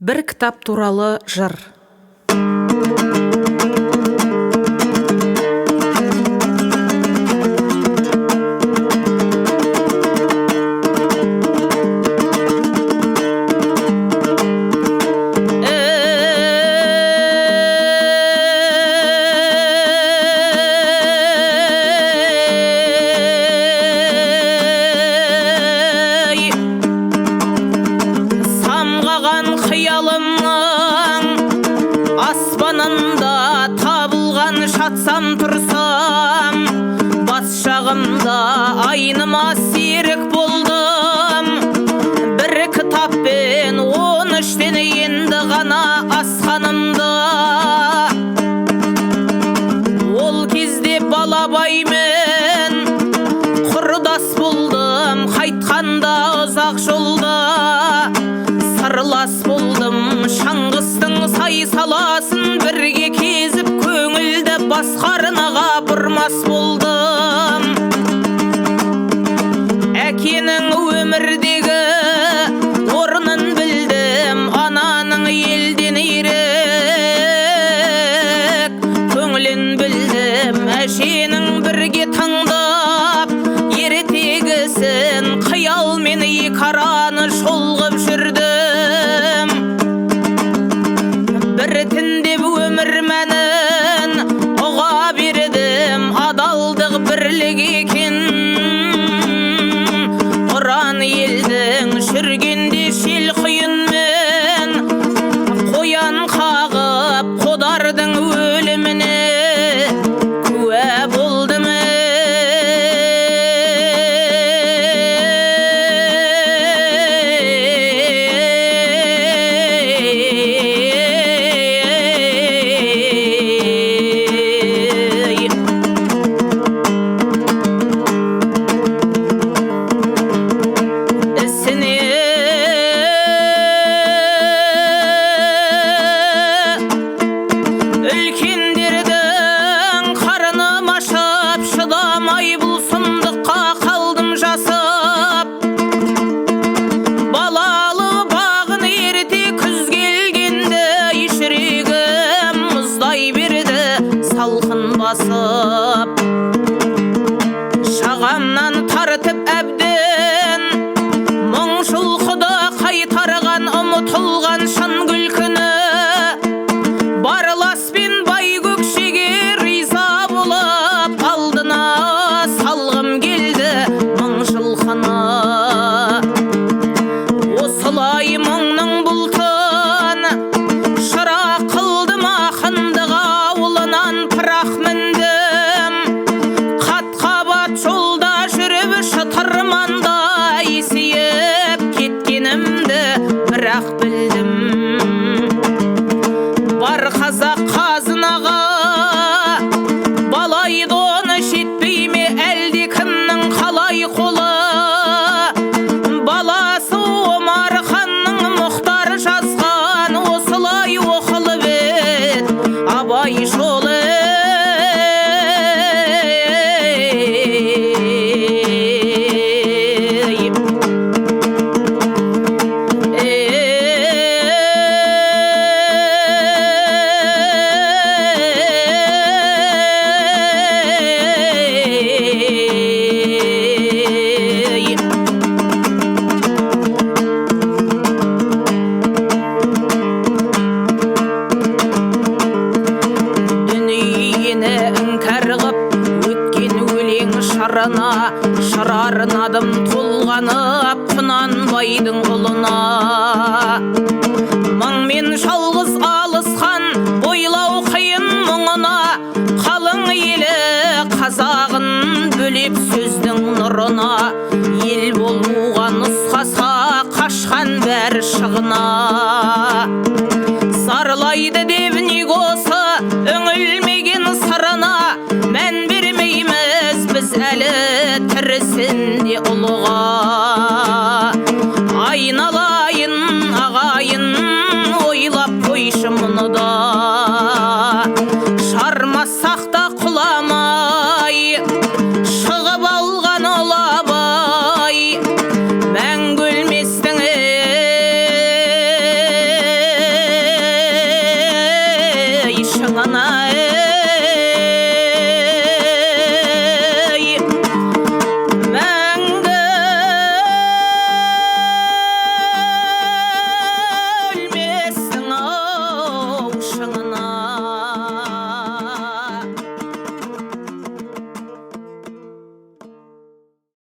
Бір кітап туралы жыр. Қиялымның аспанында табылған шатсам тұрсам, бас жағымда айныма серік болдым. Бір кітаппен 13-тен енді ғана асқанымда, ол кезде балабаймен құрдас болдым. Қайтқанда ұзақ жолда сырлас болдым. Шаңғыстың сай-саласын бірге кезіп, көңілді басқарынаға бұрмас болдым. Әкенің өмірдегі орнын білдім, ананың елден ерек көңілін білдім. Әшенің бірге таңдап ертегісін, қиялмен екі араны шолғып жүрдім. Бір тіндеп өмір мәнін ұға бердім, адалдық бірлік екен. Ұран елдің жүргенде шел құйынмен, қоян қағып қодардың өліміне куә болдым. Үлкендердің қарыным ашып, шыдамай бұл сұмдыққа қалдым жасып. Балалы бағын ерте күз келгенде, жүрегім мұздай берді салқын басып. Шағамнан тартып әбден мұңшылқыда қайтарған ұмытылған шын күлкіні, барласпен бай көкшеге риза болып алдына салғым келді мың жылқыны. Осылай мұңның бұлтын шырақ қылдым, ақындық ауылынан пырақ міндім. Қат-қабат жолда жүріп шытырманда есейіп кеткенімді бірақ білдім. Бар қазақ қазынаға балайды, оны жетпей ме әлде кімнің қалай қолы? Баласы Омар ханның Мұхтар жазған, осылай оқылып ед абай жолы. Шырарынадым толғанып Құнанбайдың ұлына. Мыңмен жалғыз алысқан бойлау қиын мұңына, қалың елі қазағын бөлеп сөздің нұрына. Ел болуға нұсқаса қашқан бәрі шығына.